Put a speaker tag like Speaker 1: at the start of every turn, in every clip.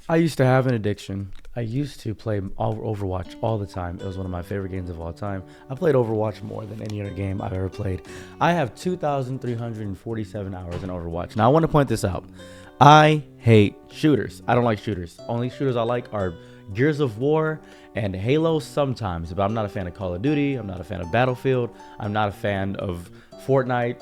Speaker 1: I used to have an addiction. I used to play Overwatch all the time. It was one of my favorite games of all time. I played Overwatch more than any other game I've ever played. I have 2,347 hours in Overwatch. Now, I want to point this out. I hate shooters. I don't like shooters. Only shooters I like are Gears of War and Halo sometimes, but I'm not a fan of Call of Duty. I'm not a fan of Battlefield. I'm not a fan of Fortnite.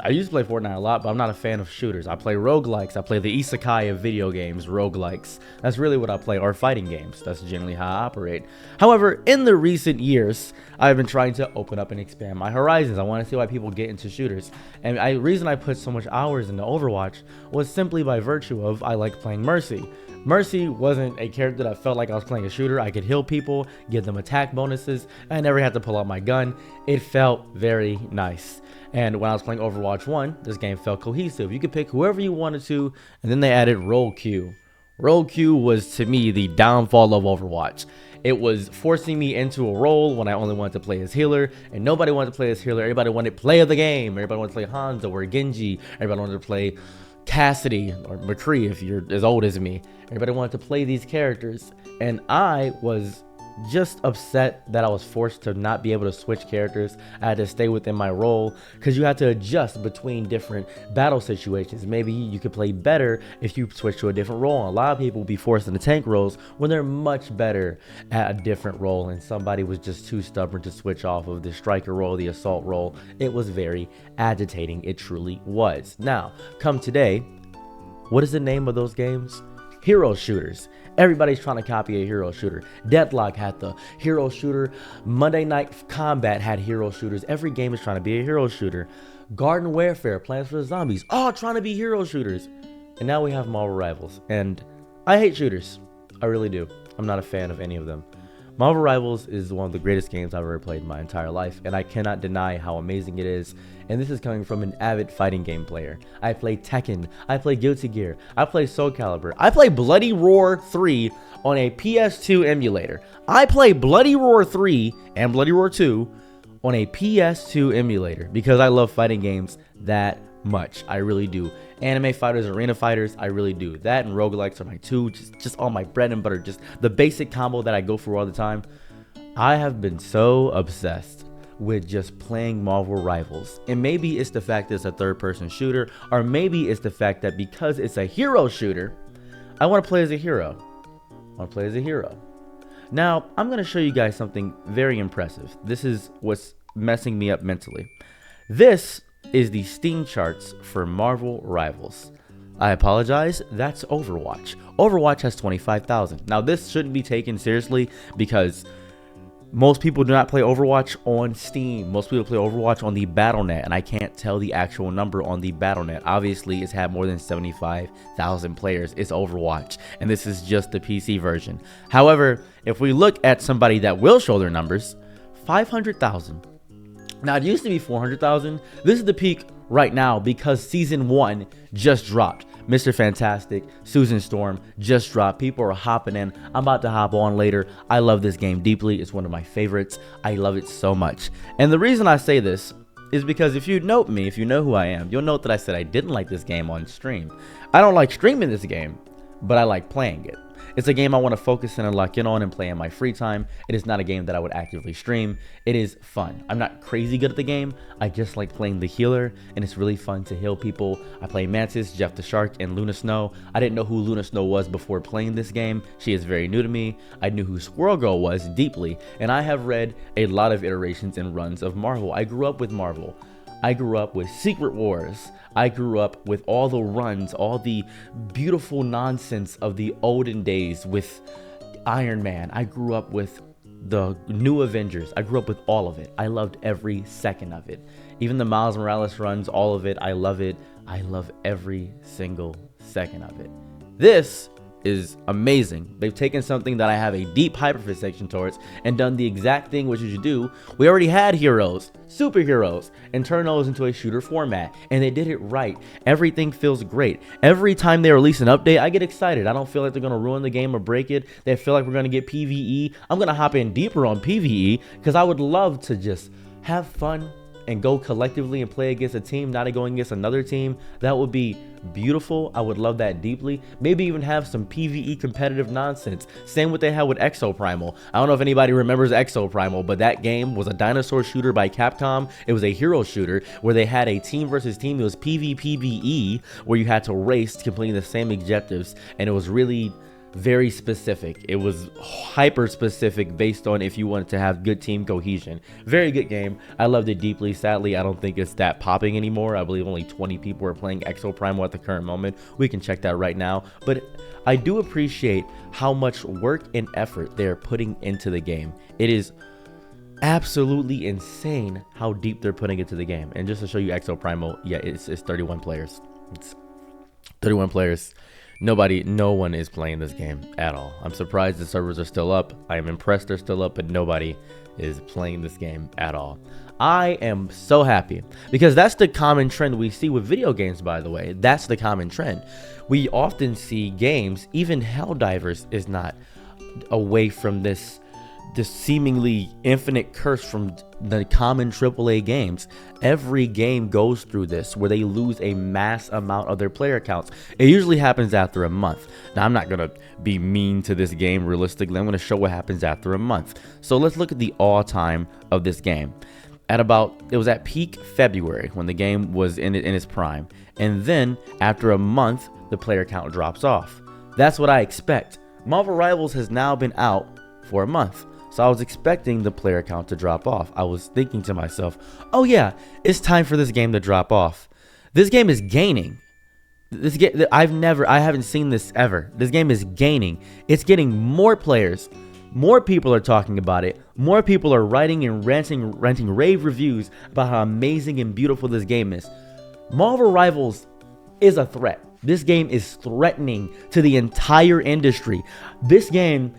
Speaker 1: I used to play Fortnite a lot, but I'm not a fan of shooters. I play roguelikes. I play the isekai of video games, roguelikes. That's really what I play, or fighting games. That's generally how I operate. However, in the recent years, I've been trying to open up and expand my horizons. I want to see why people get into shooters. And the reason I put so much hours into Overwatch was simply by virtue of I like playing Mercy. Mercy wasn't a character that felt like I was playing a shooter. I could heal people, give them attack bonuses. I never had to pull out my gun. It felt very nice. And when I was playing Overwatch 1, this game felt cohesive. You could pick whoever you wanted to, and then they added role queue. Role queue was, to me, the downfall of Overwatch. It was forcing me into a role when I only wanted to play as healer, and nobody wanted to play as healer. Everybody wanted play of the game. Everybody wanted to play Hanzo or Genji. Everybody wanted to play Cassidy or McCree if you're as old as me. Everybody wanted to play these characters, and I was just upset that I was forced to not be able to switch characters. I had to stay within my role because you had to adjust between different battle situations. Maybe you could play better if you switch to a different role. A lot of people will be forced into tank roles when they're much better at a different role, and somebody was just too stubborn to switch off of the striker role, the assault role. It was very agitating. It truly was. Now, come today, what is the name of those games? Hero shooters. Everybody's trying to copy a hero shooter. Deadlock had the hero shooter. Monday Night Combat had hero shooters. Every game is trying to be a hero shooter. Garden Warfare, Plants vs. Zombies, all trying to be hero shooters. And now we have Marvel Rivals. And I hate shooters. I really do. I'm not a fan of any of them. Marvel Rivals is one of the greatest games I've ever played in my entire life, and I cannot deny how amazing it is. And this is coming from an avid fighting game player. I play Tekken, I play Guilty Gear, I play Soul Calibur, I play Bloody Roar 3 on a PS2 emulator. I play Bloody Roar 3 and Bloody Roar 2 on a PS2 emulator because I love fighting games that much. I really do. Anime fighters, arena fighters, I really do. That and roguelikes are my two, just all my bread and butter, just the basic combo that I go for all the time. I have been so obsessed with just playing Marvel Rivals. And maybe it's the fact that it's a third-person shooter, or maybe it's the fact that because it's a hero shooter, I want to play as a hero. Now, I'm going to show you guys something very impressive. This is what's messing me up mentally. This is the Steam charts for Marvel Rivals. I apologize, that's Overwatch. Overwatch has 25,000. Now, this shouldn't be taken seriously because most people do not play Overwatch on Steam. Most people play Overwatch on the Battle.net, and I can't tell the actual number on the Battle.net. Obviously, it's had more than 75,000 players. It's Overwatch, and this is just the PC version. However, if we look at somebody that will show their numbers, 500,000. Now, it used to be 400,000. This is the peak right now because Season 1 just dropped. Mr. Fantastic, Susan Storm just dropped. People are hopping in. I'm about to hop on later. I love this game deeply. It's one of my favorites. I love it so much. And the reason I say this is because if you know me, if you know who I am, you'll note that I said I didn't like this game on stream. I don't like streaming this game, but I like playing it. It's a game I want to focus in and lock in on and play in my free time. It is not a game that I would actively stream. It is fun. I'm not crazy good at the game. I just like playing the healer, and it's really fun to heal people. I play Mantis, Jeff the Shark, and Luna Snow. I didn't know who Luna Snow was before playing this game. She is very new to me. I knew who Squirrel Girl was deeply, and I have read a lot of iterations and runs of Marvel. I grew up with Marvel. I grew up with Secret Wars. I grew up with all the runs, all the beautiful nonsense of the olden days with Iron Man. I grew up with the New Avengers. I grew up with all of it. I loved every second of it. Even the Miles Morales runs, all of it. I love it. I love every single second of it. This is amazing. They've taken something that I have a deep hyperfixation towards and done the exact thing which you should do. We already had heroes, superheroes, and turned those into a shooter format, and they did it right. Everything feels great. Every time they release an update, I get excited. I don't feel like they're gonna ruin the game or break it. They feel like we're gonna get PvE. I'm gonna hop in deeper on PvE because I would love to just have fun and go collectively and play against a team, not going against another team, that would be beautiful. I would love that deeply. Maybe even have some PvE competitive nonsense. Same what they had with Exoprimal. I don't know if anybody remembers Exoprimal, but that game was a dinosaur shooter by Capcom. It was a hero shooter where they had a team versus team. It was PvPvE, where you had to race completing the same objectives, and it was really very specific. It was hyper specific based on if you wanted to have good team cohesion. Very good game. I loved it deeply. Sadly, I don't think it's that popping anymore. I believe only 20 people are playing Exoprimal at the current moment. We can check that right now. But I do appreciate how much work and effort they're putting into the game. It is absolutely insane how deep they're putting into the game. And just to show you Exoprimal, yeah, it's 31 players. It's 31 players. No one is playing this game at all. I'm surprised the servers are still up. I am impressed they're still up, but nobody is playing this game at all. I am so happy because that's the common trend we see with video games, by the way. That's the common trend. We often see games, even Helldivers is not away from this seemingly infinite curse from the common AAA games. Every game goes through this where they lose a mass amount of their player counts. It usually happens after a month. Now, I'm not going to be mean to this game realistically. I'm going to show what happens after a month. So let's look at the all-time of this game. It was at peak February when the game was in its prime. And then after a month, the player count drops off. That's what I expect. Marvel Rivals has now been out for a month. So I was expecting the player count to drop off. I was thinking to myself, oh yeah, it's time for this game to drop off. This game is gaining. I haven't seen this ever. This game is gaining. It's getting more players. More people are talking about it. More people are writing and ranting rave reviews about how amazing and beautiful this game is. Marvel Rivals is a threat. This game is threatening to the entire industry. This game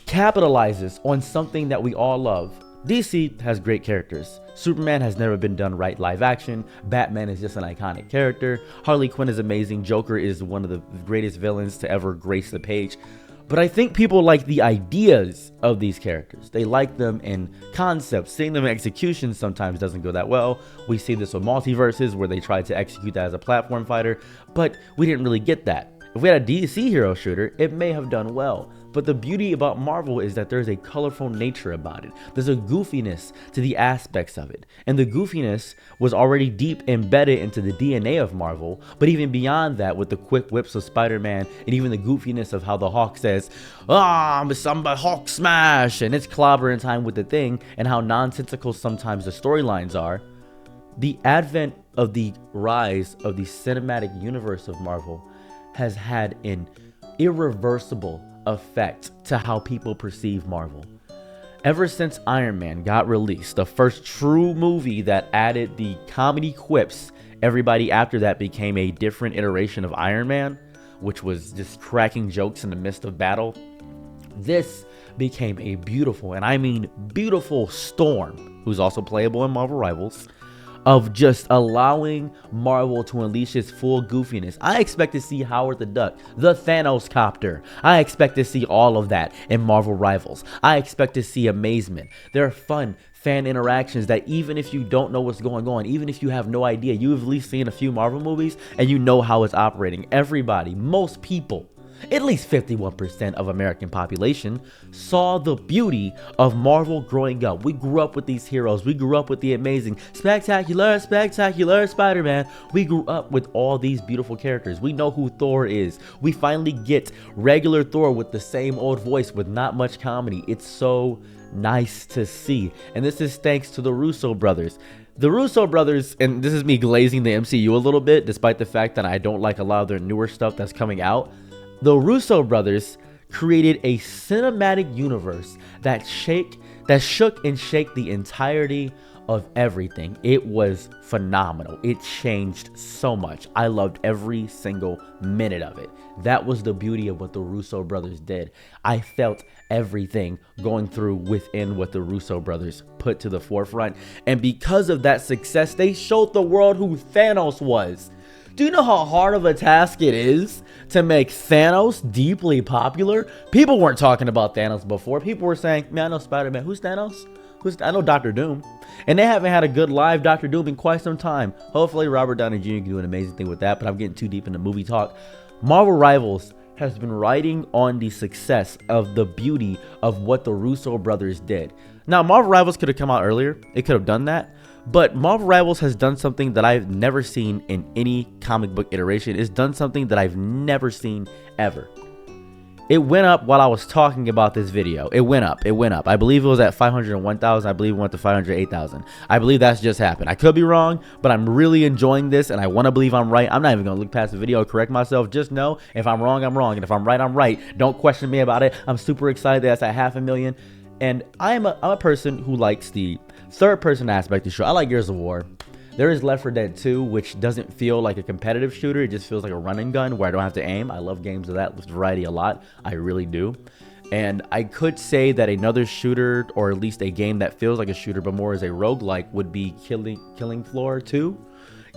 Speaker 1: capitalizes on something that we all love. DC has great characters. Superman has never been done right live action. Batman is just an iconic character. Harley Quinn is amazing. Joker is one of the greatest villains to ever grace the page. But I think people like the ideas of these characters. They like them in concept. Seeing them in execution sometimes doesn't go that well. We see this with Multiverses where they tried to execute that as a platform fighter, but we didn't really get that. If we had a DC hero shooter, it may have done well. But the beauty about Marvel is that there's a colorful nature about it. There's a goofiness to the aspects of it. And the goofiness was already deep embedded into the DNA of Marvel. But even beyond that, with the quick whips of Spider-Man and even the goofiness of how the Hawk says, I'm somebody Hawk smash, and it's clobbering time with the Thing, and how nonsensical sometimes the storylines are. The advent of the rise of the cinematic universe of Marvel has had an irreversible effect to how people perceive Marvel. Ever since Iron Man got released, the first true movie that added the comedy quips, everybody after that became a different iteration of Iron Man, which was just cracking jokes in the midst of battle. This became a beautiful, and I mean beautiful, Storm, who's also playable in Marvel Rivals, of just allowing Marvel to unleash its full goofiness. I expect to see Howard the Duck, the Thanos copter. I expect to see all of that in Marvel Rivals. I expect to see amazement. There are fun fan interactions that even if you don't know what's going on, even if you have no idea, you've at least seen a few Marvel movies and you know how it's operating. Everybody, most people, at least 51% of American population saw the beauty of Marvel growing up. We grew up with these heroes. We grew up with the amazing, spectacular Spider-Man. We grew up with all these beautiful characters. We know who Thor is. We finally get regular Thor with the same old voice with not much comedy. It's so nice to see. And this is thanks to the Russo brothers. The Russo brothers, and this is me glazing the MCU a little bit, despite the fact that I don't like a lot of their newer stuff that's coming out. The Russo brothers created a cinematic universe that shook and shake the entirety of everything. It was phenomenal. It changed so much. I loved every single minute of it. That was the beauty of what the Russo brothers did. I felt everything going through within what the Russo brothers put to the forefront. And because of that success, they showed the world who Thanos was. Do you know how hard of a task it is to make Thanos deeply popular? People weren't talking about Thanos before. People were saying, man, I know Spider-Man. Who's Thanos? I know Doctor Doom. And they haven't had a good live Doctor Doom in quite some time. Hopefully Robert Downey Jr. can do an amazing thing with that, but I'm getting too deep into movie talk. Marvel Rivals has been riding on the success of the beauty of what the Russo brothers did. Now, Marvel Rivals could have come out earlier. It could have done that. But Marvel Rivals has done something that I've never seen in any comic book iteration. It's done something that I've never seen ever. It went up while I was talking about this video. It went up. I believe it was at 501,000. I believe it went to 508,000. I believe that's just happened. I could be wrong, but I'm really enjoying this, and I want to believe I'm right. I'm not even going to look past the video and correct myself. Just know if I'm wrong, I'm wrong. And if I'm right, I'm right. Don't question me about it. I'm super excited that that's at 500,000. And I'm a person who likes the third-person aspect of the show. I like Gears of War. There is Left 4 Dead 2, which doesn't feel like a competitive shooter. It just feels like a run and gun where I don't have to aim. I love games of that variety a lot. I really do. And I could say that another shooter, or at least a game that feels like a shooter but more as a roguelike, would be Killing Floor 2.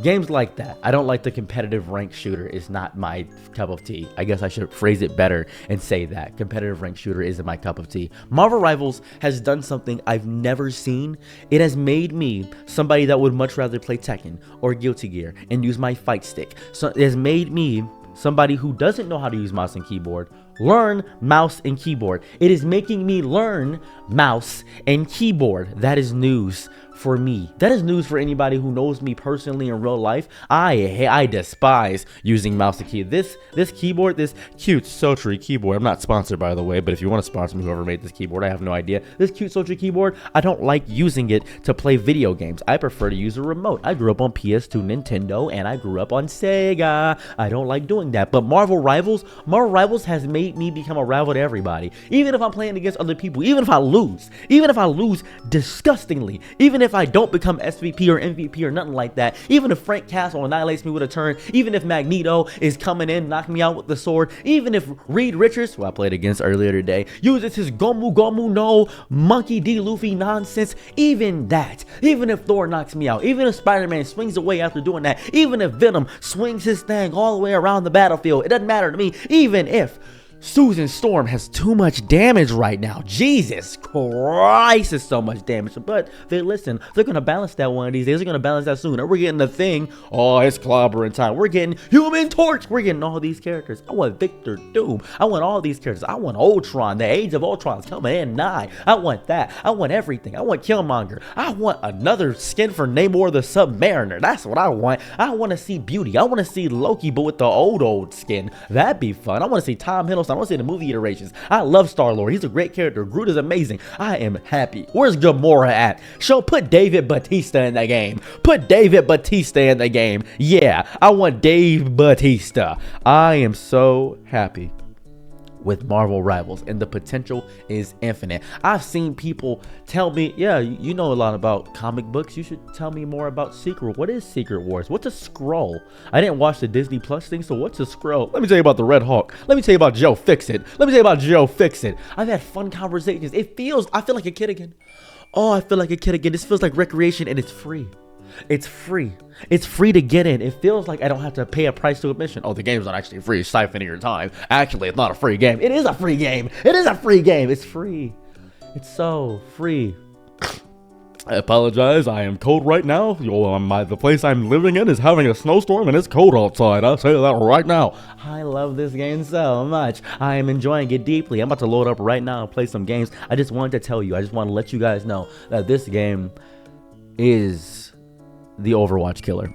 Speaker 1: Games like that. I don't like the competitive ranked shooter. It's not my cup of tea. I guess I should phrase it better and say that. Competitive ranked shooter isn't my cup of tea. Marvel Rivals has done something I've never seen. It has made me somebody that would much rather play Tekken or Guilty Gear and use my fight stick. So it has made me somebody who doesn't know how to use mouse and keyboard learn mouse and keyboard. It is making me learn mouse and keyboard. That is news for me. That is news for anybody who knows me personally in real life. I despise using mouse and keyboard. This keyboard, this cute sultry keyboard. I'm not sponsored, by the way, but if you want to sponsor me, whoever made this keyboard, I have no idea. This cute sultry keyboard, I don't like using it to play video games. I prefer to use a remote. I grew up on PS2, Nintendo, and I grew up on Sega. I don't like doing that. But Marvel Rivals has made me become a rival to everybody. Even if I'm playing against other people, even if I lose disgustingly, even if I don't become SVP or MVP or nothing like that, even if Frank Castle annihilates me with a turn, even if Magneto is coming in, knocking me out with the sword, even if Reed Richards, who I played against earlier today, uses his Gomu Gomu no Monkey D. Luffy nonsense, even that, even if Thor knocks me out, even if Spider-Man swings away after doing that, even if Venom swings his thing all the way around the battlefield, it doesn't matter to me, even if Susan Storm has too much damage right now. Jesus Christ, it's so much damage. But they're going to balance that one of these days. They're going to balance that soon. And we're getting the Thing. Oh, it's clobbering time. We're getting Human Torch. We're getting all these characters. I want Victor Doom. I want all these characters. I want Ultron. The Age of Ultron's coming in nigh. I want that. I want everything. I want Killmonger. I want another skin for Namor the Submariner. That's what I want. I want to see Beauty. I want to see Loki, but with the old skin. That'd be fun. I want to see Tom Hiddleston. I want to see the movie iterations. I love Star-Lord. He's a great character. Groot is amazing. I am happy. Where's Gamora at? Put David Batista in the game. Put David Batista in the game. Yeah, I want Dave Batista. I am so happy with Marvel Rivals, and the potential is infinite. I've seen people tell me, yeah, you know a lot about comic books. You should tell me more about Secret. What is Secret Wars? What's a Skrull? I didn't watch the Disney Plus thing, so what's a Skrull? Let me tell you about the Red Hawk. Let me tell you about Joe Fixit. Let me tell you about Joe Fixit. I've had fun conversations. I feel like a kid again. Oh, I feel like a kid again. This feels like recreation, and it's free. It's free. It's free to get in. It feels like I don't have to pay a price to admission. Oh, the game's not actually free. It's siphoning your time. Actually, it's not a free game. It is a free game. It is a free game. It's free. It's so free. I apologize. I am cold right now. The place I'm living in is having a snowstorm and it's cold outside. I'll tell you that right now. I love this game so much. I am enjoying it deeply. I'm about to load up right now and play some games. I just wanted to tell you. I just want to let you guys know that this game is the Overwatch killer.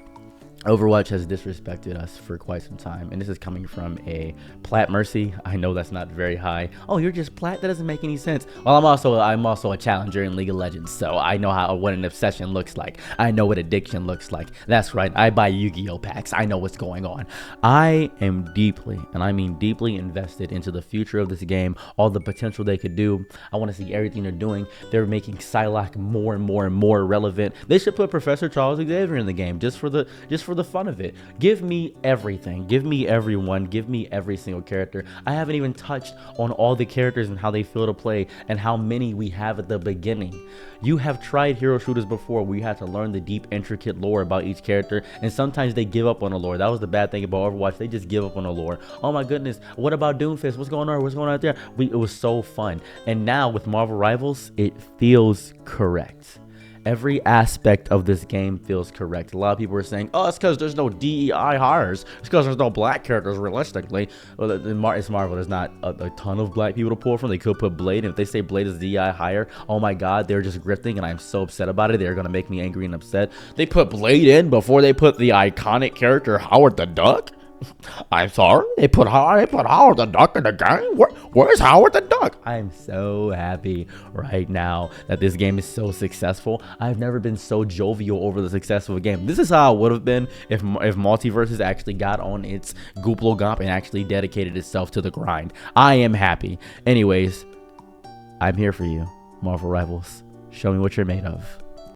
Speaker 1: Overwatch has disrespected us for quite some time, and this is coming from a Plat Mercy. I know that's not very high. Oh, you're just Plat? That doesn't make any sense. Well, I'm also a challenger in League of Legends, so I know what an obsession looks like. I know what addiction looks like. That's right. I buy Yu-Gi-Oh packs. I know what's going on. I am deeply, and I mean deeply, invested into the future of this game, all the potential they could do. I want to see everything they're doing. They're making Psylocke more and more relevant. They should put Professor Charles Xavier in the game just for for the fun of it. Give me everything. Give me everyone. Give me every single character. I haven't even touched on all the characters and how they feel to play and how many we have at the beginning. You have tried hero shooters before where you had to learn the deep, intricate lore about each character, and sometimes they give up on the lore. That was the bad thing about Overwatch. They just give up on the lore. Oh my goodness, what about Doomfist? What's going on? What's going on out there? It was so fun. And now with Marvel Rivals, it feels correct. Every aspect of this game feels correct. A lot of people are saying, oh, it's because there's no DEI hires. It's because there's no black characters, realistically. Well, it's Marvel. There's not a ton of black people to pull from. They could put Blade. And if they say Blade is DEI hire, oh my God, they're just grifting, and I'm so upset about it. They're going to make me angry and upset. They put Blade in before they put the iconic character Howard the Duck? I'm sorry, they put Howard the Duck in the game. Where's Howard the Duck? I'm so happy right now that this game is so successful. I've never been so jovial over the success of a game. This is how it would have been if Multiverses actually got on its Gooplo Gomp and actually dedicated itself to the grind. I am happy. Anyways, I'm here for you, Marvel Rivals. Show me what you're made of.